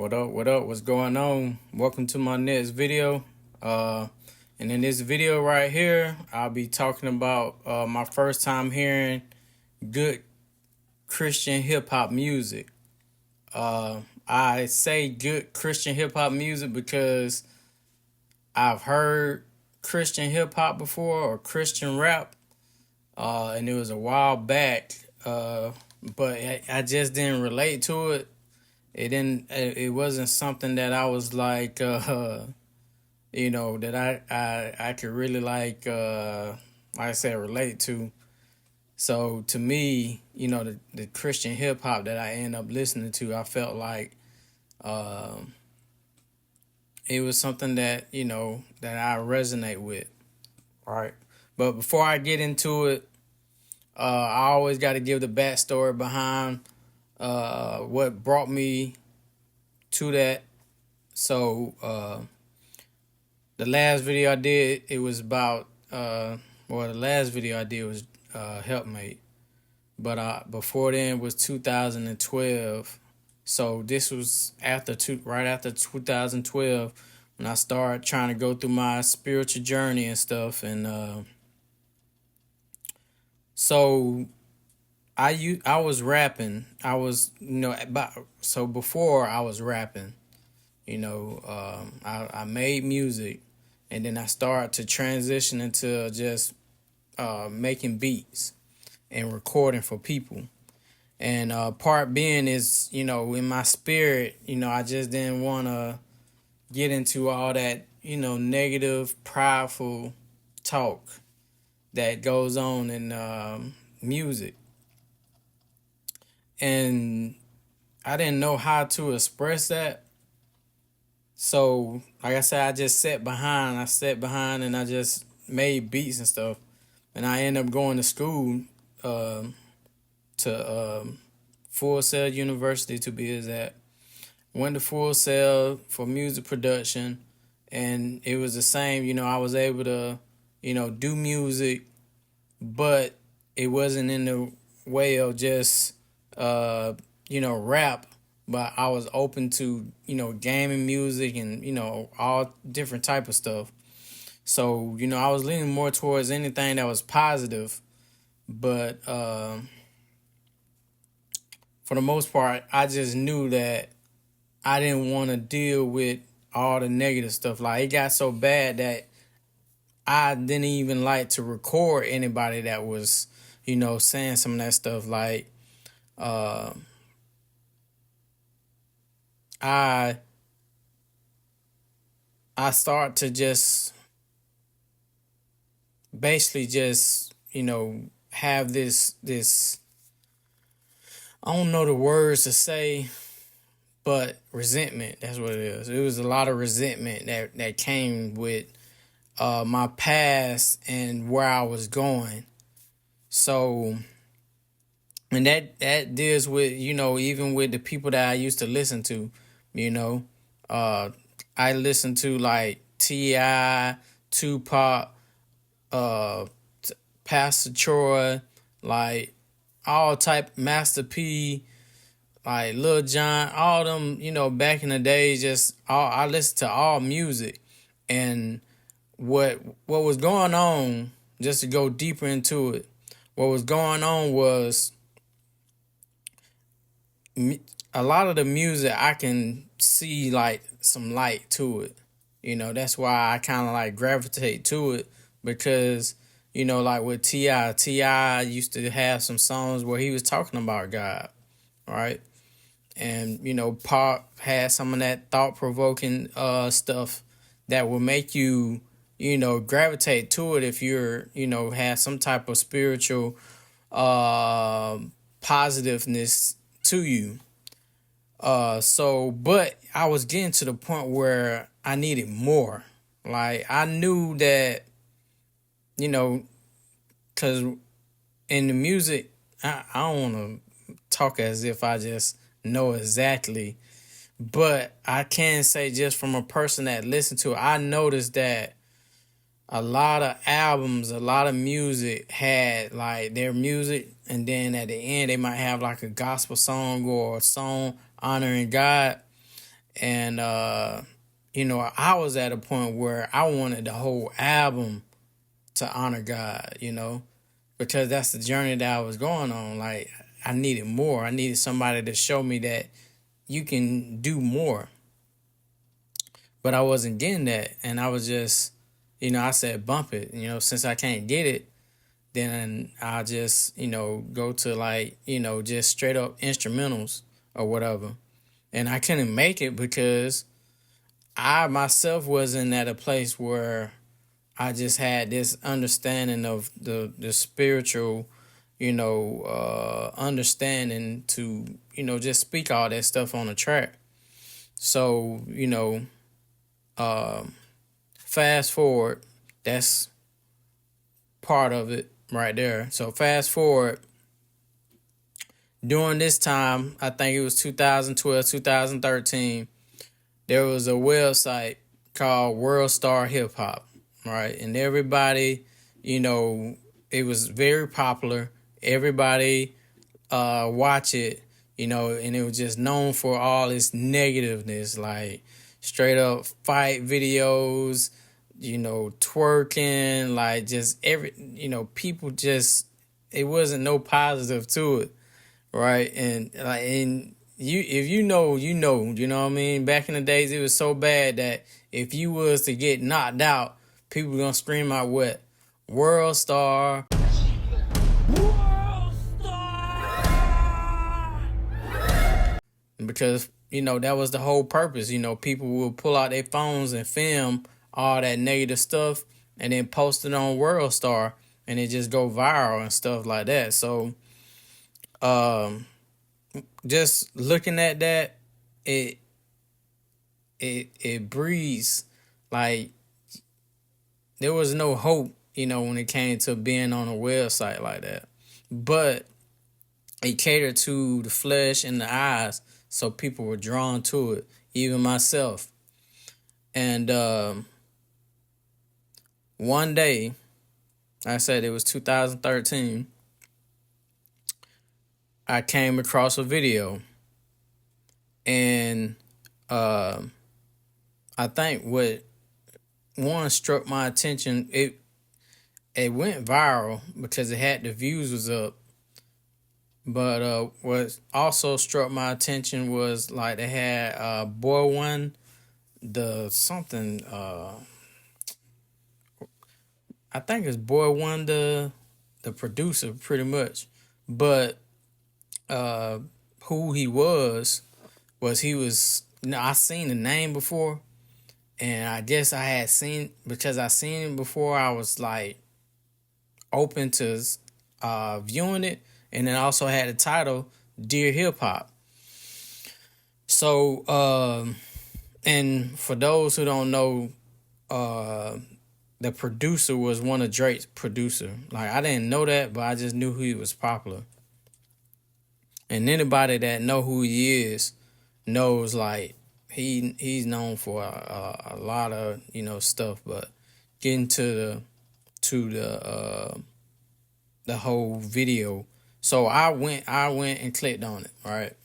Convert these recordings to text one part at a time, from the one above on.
What up? What up? What's going on? Welcome to my next video. And in this video right here, I'll be talking about my first time hearing good Christian hip hop music. I say good Christian hip hop music because I've heard Christian hip hop before or Christian rap, and it was a while back, but I just didn't relate to it. It didn't. It wasn't something that I was like, that I could really like I said, relate to. So to me, the Christian hip hop that I end up listening to, I felt like it was something that that I resonate with. Right. But before I get into it, I always got to give the backstory behind what brought me to that. So the last video I did, it was about the last video I did was Helpmate, but before then was 2012. So this was right after 2012 when I started trying to go through my spiritual journey and stuff, and so I was rapping. I was so before I was rapping, I made music, and then I started to transition into just making beats and recording for people. And part being is, in my spirit, I just didn't want to get into all that, negative, prideful talk that goes on in music. And I didn't know how to express that. So, like I said, I just sat behind. And I just made beats and stuff. And I ended up going to school to Full Sail University, to be exact. Went to Full Sail for music production, and it was the same. I was able to, do music, but it wasn't in the way of just, rap. But I was open to, gaming music and, all different type of stuff. So, I was leaning more towards anything that was positive. But for the most part, I just knew that I didn't want to deal with all the negative stuff. Like, it got so bad that I didn't even like to record anybody that was, saying some of that stuff. Like, I start to just basically just, have this I don't know the words to say, but resentment, that's what it is. It was a lot of resentment that came with my past and where I was going. So, and that deals with, even with the people that I used to listen to, I listened to like T.I., Tupac, Pastor Troy, like all type, Master P, like Lil Jon, all them, back in the days, I listened to all music. And what was going on, just to go deeper into it, what was going on was a lot of the music I can see like some light to it. That's why I kind of like gravitate to it, because like with T.I. used to have some songs where he was talking about God, right? And Pop had some of that thought-provoking stuff that will make you gravitate to it if you're have some type of spiritual positiveness to you. But I was getting to the point where I needed more. Like, I knew that, because in the music, I don't want to talk as if I just know exactly, but I can say, just from a person that listened to it, I noticed that a lot of albums, a lot of music had like their music, and then at the end they might have like a gospel song or a song honoring God. And I was at a point where I wanted the whole album to honor God, because that's the journey that I was going on. Like, I needed more. I needed somebody to show me that you can do more. But I wasn't getting that. And I was just, I said, bump it. Since I can't get it, then I'll just, go to like, just straight up instrumentals or whatever. And I couldn't make it because I myself wasn't at a place where I just had this understanding of the spiritual, understanding to, just speak all that stuff on the track. So, fast forward, that's part of it right there. So fast forward, during this time, I think it was 2012, 2013, there was a website called World Star Hip Hop, right? And everybody, it was very popular. Everybody watch it, and it was just known for all its negativeness, like straight up fight videos, twerking, like just people just, it wasn't no positive to it, right? And you, if you know, you know what I mean? Back in the days, it was so bad that if you was to get knocked out, people were gonna scream out what? World Star. World Star! Because, that was the whole purpose. People would pull out their phones and film all that negative stuff and then post it on World Star and it just go viral and stuff like that. So, just looking at that, it breeds like there was no hope, when it came to being on a website like that. But it catered to the flesh and the eyes, so people were drawn to it, even myself. And one day, I said it was 2013, I came across a video, and I think what one struck my attention, it went viral because it had the views was up. But what also struck my attention was like they had Boy One, the something, I think it's Boy One, the producer pretty much. But who he was I seen the name before, and I guess I had seen, because I seen it before, I was like open to viewing it. And then also had the title Dear Hip Hop. So and for those who don't know, the producer was one of Drake's producer. Like, I didn't know that, but I just knew he was popular. And anybody that know who he is knows, like, he's known for a lot of, stuff. But getting to the whole video. So I went and clicked on it, right?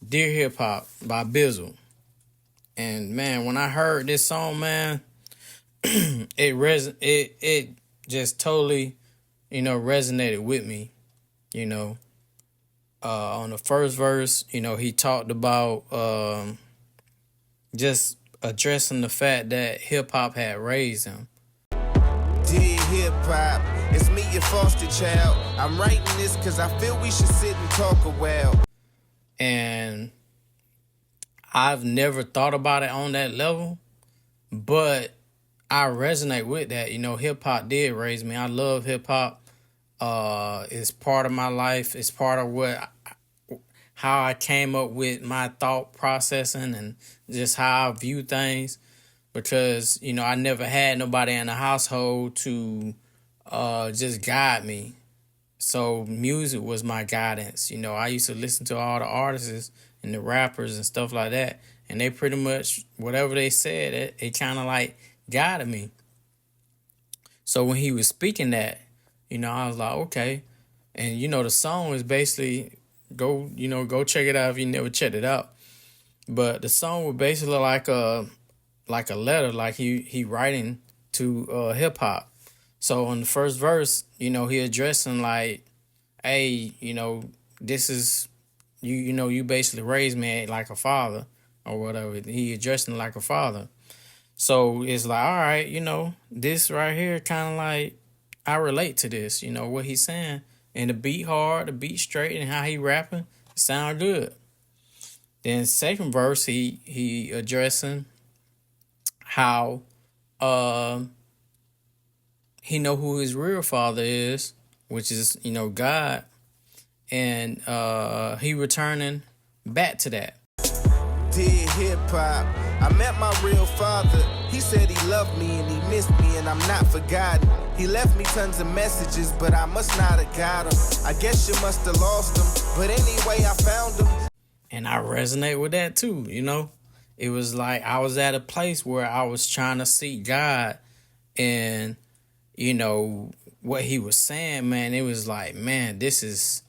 Dear Hip Hop by Bizzle. And man, when I heard this song, man, it just totally, resonated with me. On the first verse, he talked about just addressing the fact that hip hop had raised him. Dear hip hop, it's me, your foster child. I'm writing this because I feel we should sit and talk a while. And I've never thought about it on that level, but I resonate with that. Hip hop did raise me. I love hip hop. It's part of my life. It's part of how I came up with my thought processing and just how I view things. Because, I never had nobody in the household to just guide me. So music was my guidance. I used to listen to all the artists and the rappers and stuff like that. And they pretty much, whatever they said, it kind of like guided me. So when he was speaking that, I was like, okay. And, the song is basically, go check it out if you never checked it out. But the song was basically like a letter, like he writing to hip hop. So on the first verse, he addressing like, hey, this is you basically raised me like a father or whatever. He addressing like a father. So it's like, all right, this right here kind of like I relate to this, what he's saying. And the beat hard, the beat straight, and how he rapping, sound good. Then second verse, he addressing how he know who his real father is, which is, God. And he returning back to that. Did hip hop. I met my real father. He said he loved me and he missed me, and I'm not forgotten. He left me tons of messages, but I must not have got them. I guess you must have lost them, but anyway, I found them. And I resonate with that too, It was like I was at a place where I was trying to seek God, and, what he was saying, man, it was like, man, this is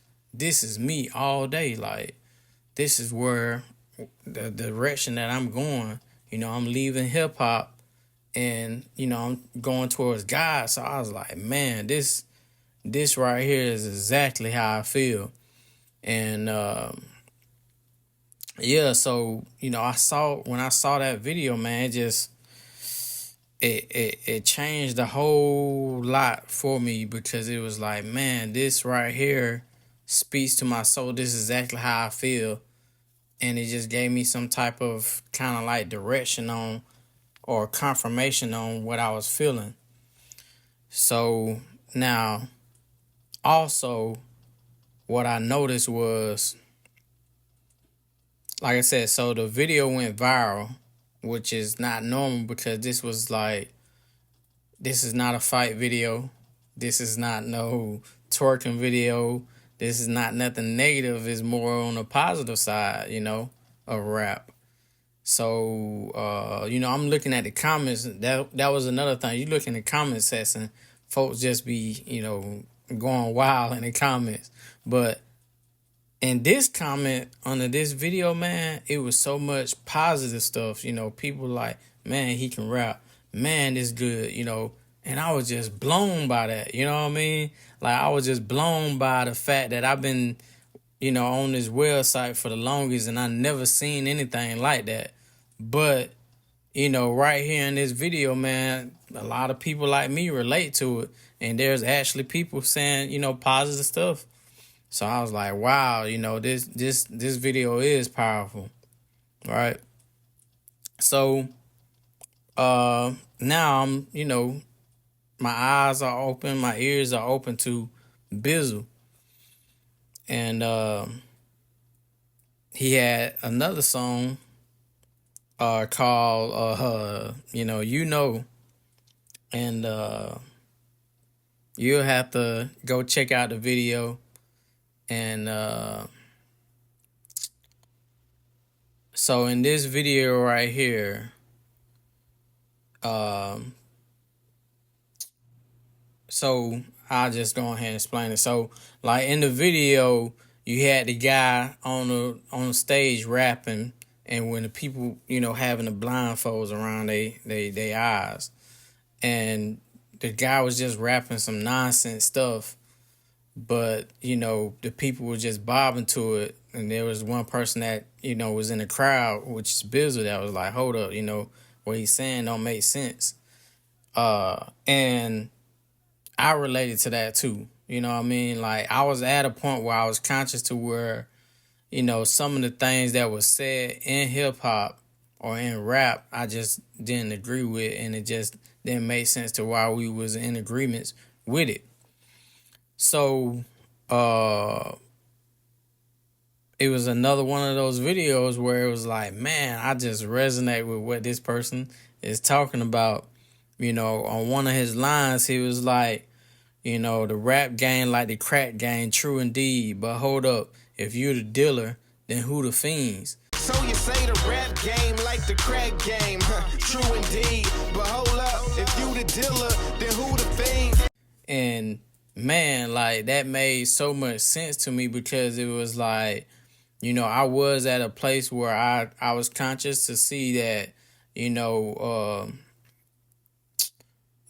me all day. Like, this is where the direction that I'm going. I'm leaving hip hop, and I'm going towards God. So I was like, man, this right here is exactly how I feel. And yeah, so when I saw that video, man, it changed a whole lot for me, because it was like, man, this right here speaks to my soul. This is exactly how I feel. And it just gave me some type of kind of like direction on, or confirmation on, what I was feeling. So now, also, what I noticed was, like I said, so the video went viral, which is not normal, because this is not a fight video. This is not no twerking video. This is not nothing negative. It's more on the positive side, of rap. So, I'm looking at the comments. That was another thing. You look in the comment section, folks just be, going wild in the comments. But in this comment under this video, man, it was so much positive stuff. People like, man, he can rap. Man, this good, And I was just blown by that, you know what I mean? Like, I was just blown by the fact that I've been, on this website for the longest, and I never seen anything like that. But, right here in this video, man, a lot of people like me relate to it. And there's actually people saying, positive stuff. So I was like, wow, this video is powerful, right? So now I'm, my eyes are open, my ears are open to Bizzle. And he had another song called, and you'll have to go check out the video. And so in this video right here, so I'll just go ahead and explain it. So, like, in the video, you had the guy on the stage rapping, and when the people, having the blindfolds around they eyes, and the guy was just rapping some nonsense stuff, but the people were just bobbing to it, and there was one person that was in the crowd, which is Bizzle, that was like, hold up, what he's saying don't make sense, and I related to that too. You know what I mean? Like, I was at a point where I was conscious to where, some of the things that was said in hip hop or in rap, I just didn't agree with, and it just didn't make sense to why we was in agreements with it. So, it was another one of those videos where it was like, man, I just resonate with what this person is talking about. On one of his lines, he was like, the rap game like the crack game, true indeed. But hold up, if you the dealer, then who the fiends? So you say the rap game like the crack game, true indeed. But hold up, if you the dealer, then who the fiends? And man, like, that made so much sense to me, because it was like, I was at a place where I was conscious to see that,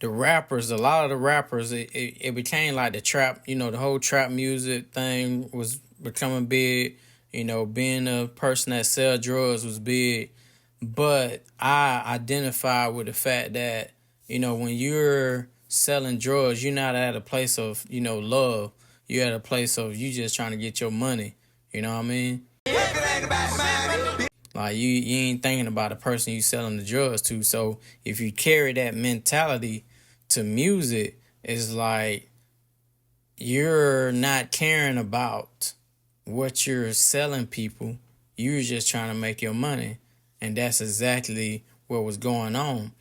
the rappers, a lot of the rappers, it became like the trap, the whole trap music thing was becoming big. Being a person that sell drugs was big. But I identify with the fact that, when you're selling drugs, you're not at a place of, love. You're at a place of you just trying to get your money. You know what I mean? Like you ain't thinking about the person you selling the drugs to. So if you carry that mentality to music, it's like you're not caring about what you're selling people. You're just trying to make your money. And that's exactly what was going on.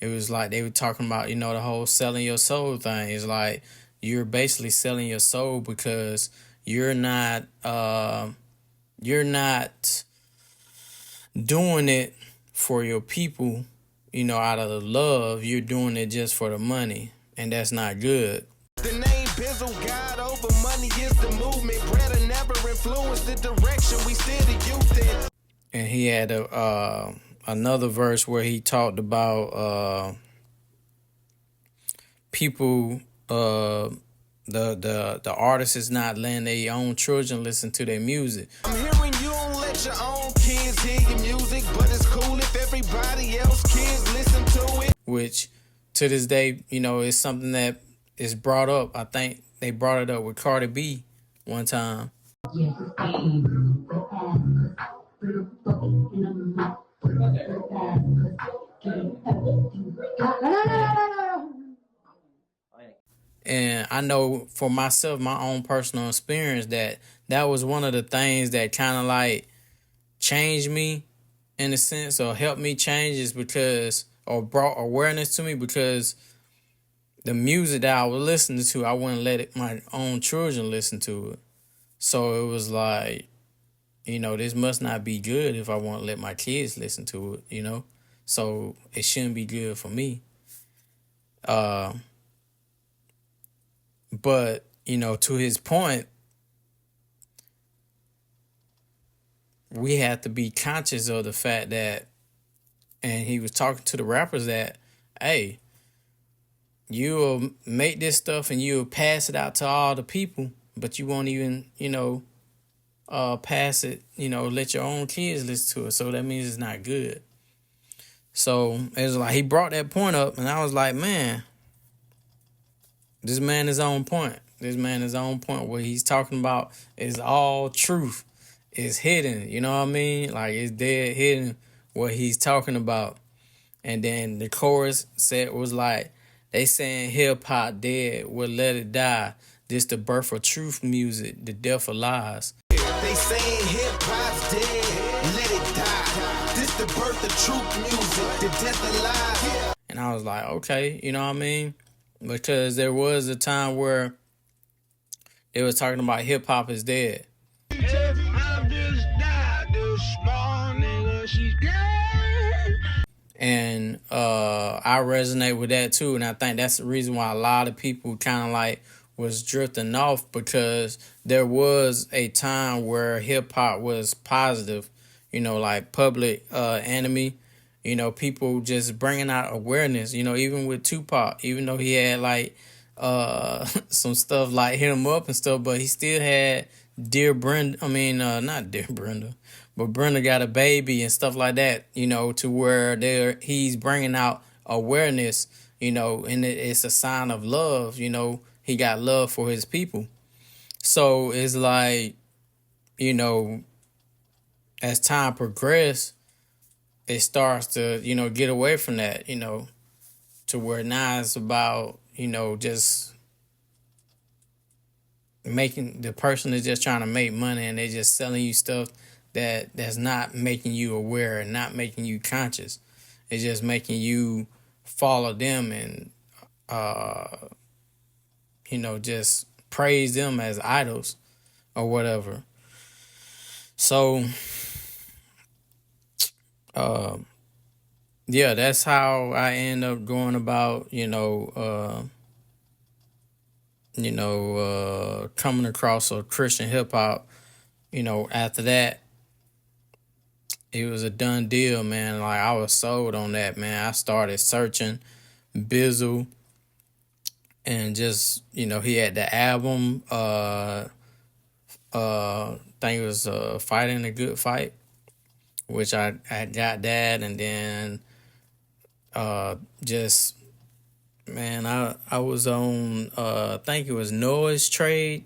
It was like they were talking about, the whole selling your soul thing. It's like you're basically selling your soul because you're not doing it for your people, out of the love. You're doing it just for the money, and that's not good. The name Bizzle, God over money is the movement. Brother never influenced the direction we steer the youth in. And he had another verse where he talked about people, the artist is not letting their own children listen to their music. I'm hearing you don't let your own kids hear your music, but it's cool if everybody else kids listen to it. Which, to this day, is something that is brought up. I think they brought it up with Cardi B one time. And I know for myself, my own personal experience, that was one of the things that kind of like changed me in a sense, or helped me change, is because, or brought awareness to me, because the music that I was listening to, I wouldn't let my own children listen to it. So it was like, this must not be good if I won't let my kids listen to it, So it shouldn't be good for me. But, to his point, we have to be conscious of the fact that, and he was talking to the rappers that, hey, you'll make this stuff and you'll pass it out to all the people, but you won't even, pass it, let your own kids listen to it. So that means it's not good. So it was like he brought that point up, and I was like, man, this man is on point. This man is on point. What he's talking about is all truth. It's hidden, you know what I mean? Like, it's dead hidden what he's talking about. And then the chorus was like, they saying hip hop dead, well, let it die. This the birth of truth music, the death of lies. They saying hip hop's dead, let it die. This the birth of truth music, the death of lies. And I was like, okay, you know what I mean? Because there was a time where they was talking about hip hop is dead. And I resonate with that too. And I think that's the reason why a lot of people kind of like was drifting off, because there was a time where hip hop was positive, like Public Enemy, people just bringing out awareness, even with Tupac, even though he had like some stuff like Hit 'Em Up and stuff, but he still had Dear Brenda, not Dear Brenda, but Brenda Got a Baby and stuff like that, to where he's bringing out awareness, and it's a sign of love, he got love for his people. So it's like, as time progresses, it starts to, get away from that, to where now it's about, just making, the person is just trying to make money, and they're just selling you stuff that's not making you aware and not making you conscious. It's just making you follow them and, just praise them as idols or whatever. So, yeah, that's how I end up going about, coming across a Christian hip hop After that, it was a done deal, man. Like, I was sold on that, man. I started searching Bizzle, and just, he had the album, I think it was Fighting a Good Fight, which I got that, and then just, man, I was on, I think it was Noah's Trade,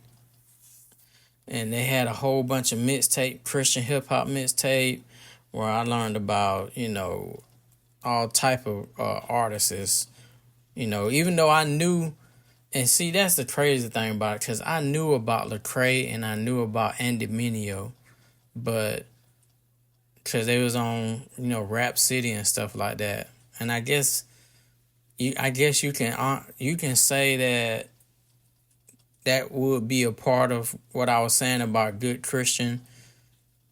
and they had a whole bunch of mixtape, Christian hip hop mixtape, where I learned about, all type of artists, even though I knew, and see, that's the crazy thing about it, because I knew about Lecrae and I knew about Andy Mineo, but because they was on, Rap City and stuff like that, and I guess you can say that would be a part of what I was saying about good Christian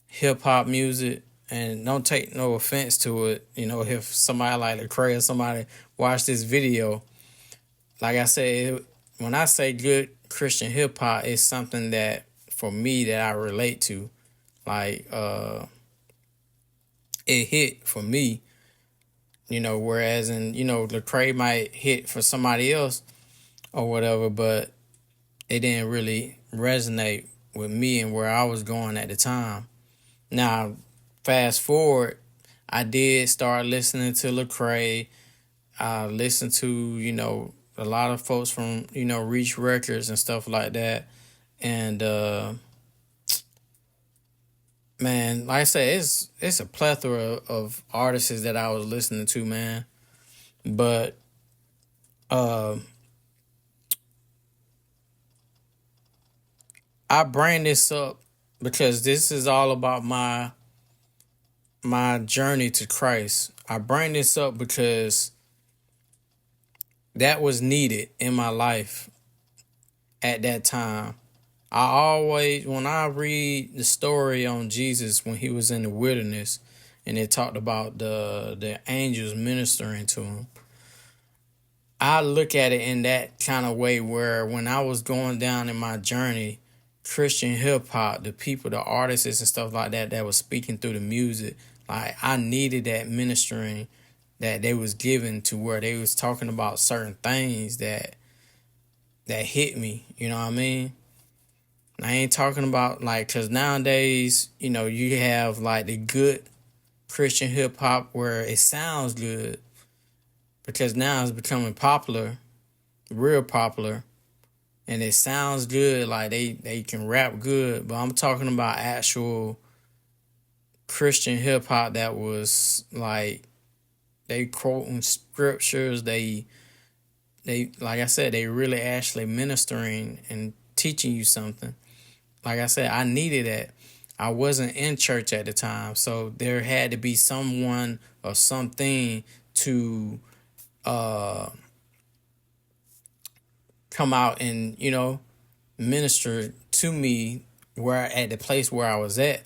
hip hop music. And don't take no offense to it, if somebody like Lecrae or somebody watch this video. Like I said, when I say good Christian hip hop, it's something that for me that I relate to. Like it hit for me, whereas Lecrae might hit for somebody else or whatever, but it didn't really resonate with me and where I was going at the time. Now, fast forward, I did start listening to Lecrae. I listened to, a lot of folks from, Reach Records and stuff like that. And man, like I said, it's a plethora of artists that I was listening to, man. But I bring this up because this is all about my journey to Christ. I bring this up because that was needed in my life at that time. I always, when I read the story on Jesus when he was in the wilderness and it talked about the angels ministering to him, I look at it in that kind of way where when I was going down in my journey, Christian hip hop, the people, the artists and stuff like that was speaking through the music, like I needed that ministering that they was giving to where they was talking about certain things that hit me, you know what I mean? I ain't talking about like, cause nowadays, you have like the good Christian hip hop where it sounds good because now it's becoming popular, real popular, and it sounds good, like they can rap good, but I'm talking about actual Christian hip hop that was like they quoting scriptures, they like I said, they really actually ministering and teaching you something. Like I said, I needed that. I wasn't in church at the time, so there had to be someone or something to come out and, minister to me where at the place where I was at.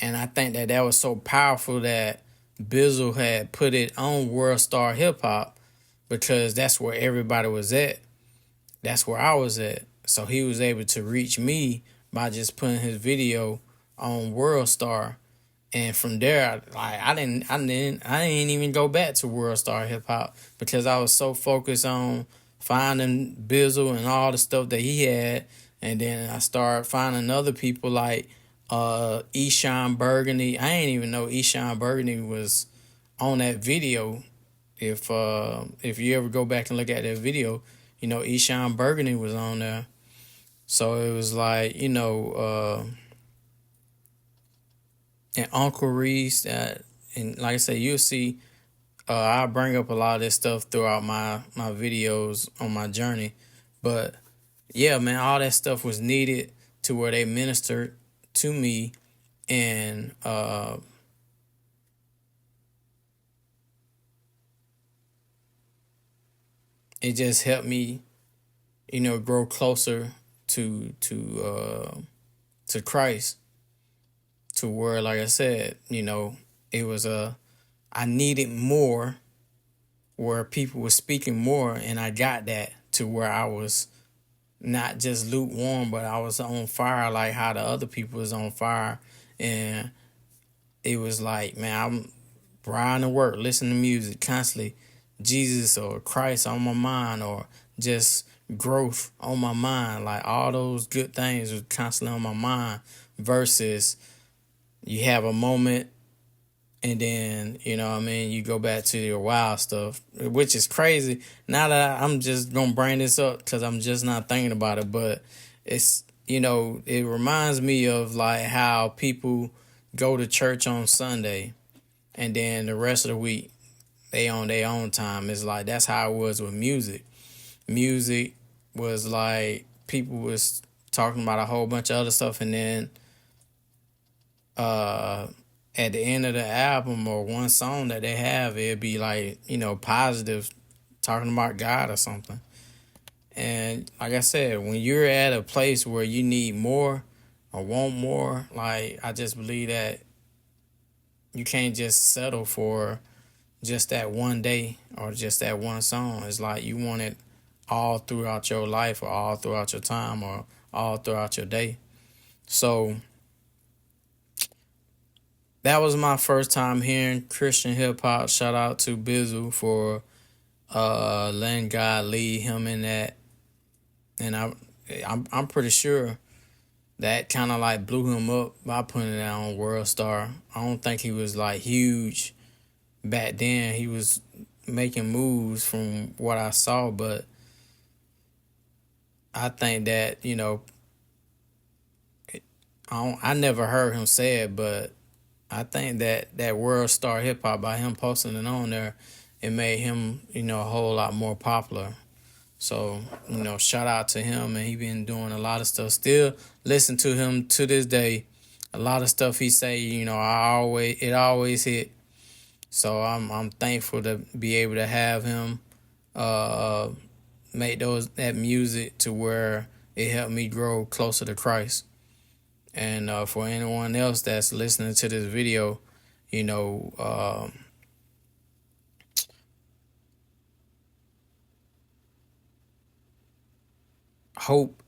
And I think that was so powerful that Bizzle had put it on World Star Hip Hop because that's where everybody was at. That's where I was at. So he was able to reach me by just putting his video on World Star. And from there, I didn't even go back to World Star Hip Hop because I was so focused on finding Bizzle and all the stuff that he had. And then I started finding other people like Eshon Burgundy. I ain't even know Eshon Burgundy was on that video. If you ever go back and look at that video, Eshon Burgundy was on there. So it was like, and Uncle Reese, and like I said, you'll see, I bring up a lot of this stuff throughout my videos on my journey. But yeah, man, all that stuff was needed to where they ministered to me, and it just helped me, grow closer to Christ, to where, like I said, it was I needed more, where people were speaking more, and I got that to where I was not just lukewarm, but I was on fire like how the other people was on fire. And it was like, man, I'm riding to work, listening to music constantly, Jesus or Christ on my mind, or just growth on my mind. Like all those good things was constantly on my mind versus you have a moment and then, you know what I mean, you go back to your wild stuff, which is crazy. Now that I'm just going to bring this up because I'm just not thinking about it, but it's, you know, it reminds me of like how people go to church on Sunday and then the rest of the week they on their own time. It's like that's how it was with music. Music was like people was talking about a whole bunch of other stuff, and then at the end of the album or one song that they have, it'd be like, you know, positive, talking about God or something. And like I said, when you're at a place where you need more or want more, like I just believe that you can't just settle for just that one day or just that one song. It's like you want it all throughout your life or all throughout your time or all throughout your day. So that was my first time hearing Christian hip hop. Shout out to Bizzle for letting God lead him in that. And I'm pretty sure that kind of like blew him up by putting it on World Star. I don't think he was like huge back then. He was making moves from what I saw, but I think that, you know, I never heard him say it, but I think that World Star Hip Hop, by him posting it on there, it made him, you know, a whole lot more popular. So, you know, shout out to him, and he been doing a lot of stuff. Still listen to him to this day. A lot of stuff he say, you know, it always hit. So I'm thankful to be able to have him make that music to where it helped me grow closer to Christ. And for anyone else that's listening to this video, you know, hope.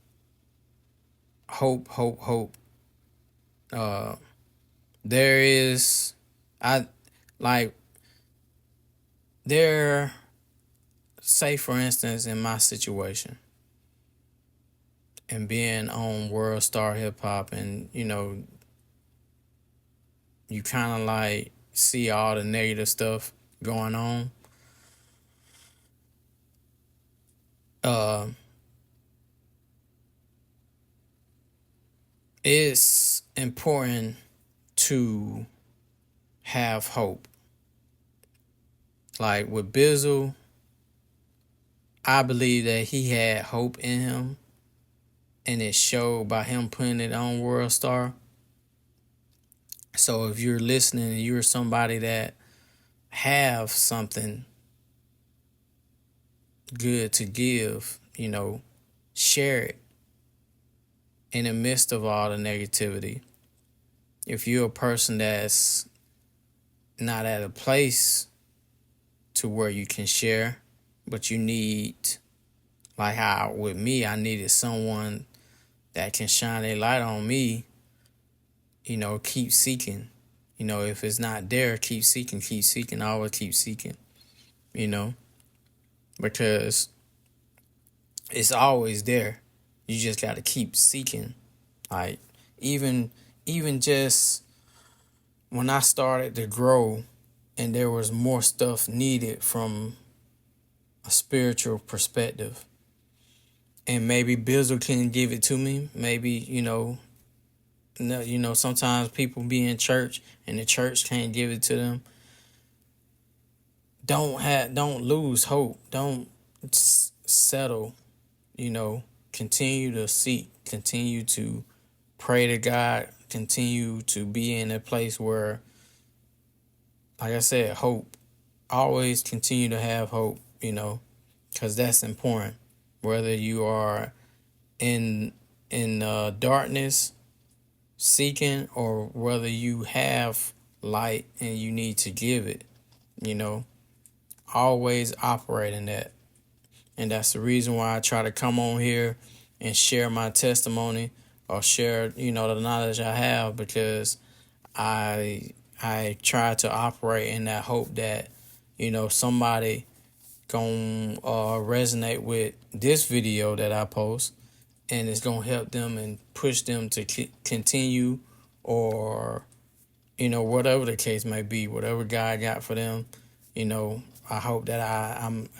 There is, say for instance, in my situation, and being on World Star Hip Hop, and you know, you kind of like see all the negative stuff going on. It's important to have hope. Like with Bizzle, I believe that he had hope in him, and it showed by him putting it on World Star. So if you're listening and you're somebody that have something good to give, you know, share it in the midst of all the negativity. If you're a person that's not at a place to where you can share, but you need, like how with me, I needed someone that can shine a light on me, you know, keep seeking. You know, if it's not there, keep seeking, always keep seeking, you know, because it's always there. You just got to keep seeking. Like, even just when I started to grow and there was more stuff needed from a spiritual perspective, and maybe Bizzle can give it to me. Maybe, you know, sometimes people be in church and the church can't give it to them. Don't lose hope. Don't settle, you know, continue to seek, continue to pray to God, continue to be in a place where, like I said, hope. Always continue to have hope, you know, because that's important. Whether you are in darkness seeking, or whether you have light and you need to give it, you know, always operate in that. And that's the reason why I try to come on here and share my testimony or share, the knowledge I have, because I try to operate in that hope that, somebody gonna resonate with this video that I post, and it's gonna help them and push them to continue, or whatever the case may be, whatever God got for them. I hope that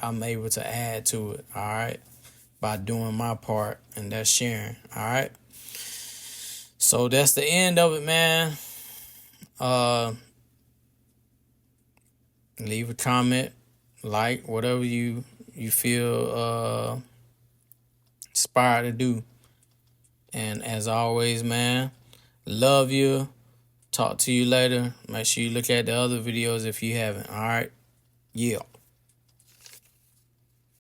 I'm able to add to it. All right, by doing my part, and that's sharing. All right. So that's the end of it, man. Leave a comment, like, whatever you feel inspired to do. And as always, man, love you. Talk to you later. Make sure you look at the other videos if you haven't. All right. Yeah.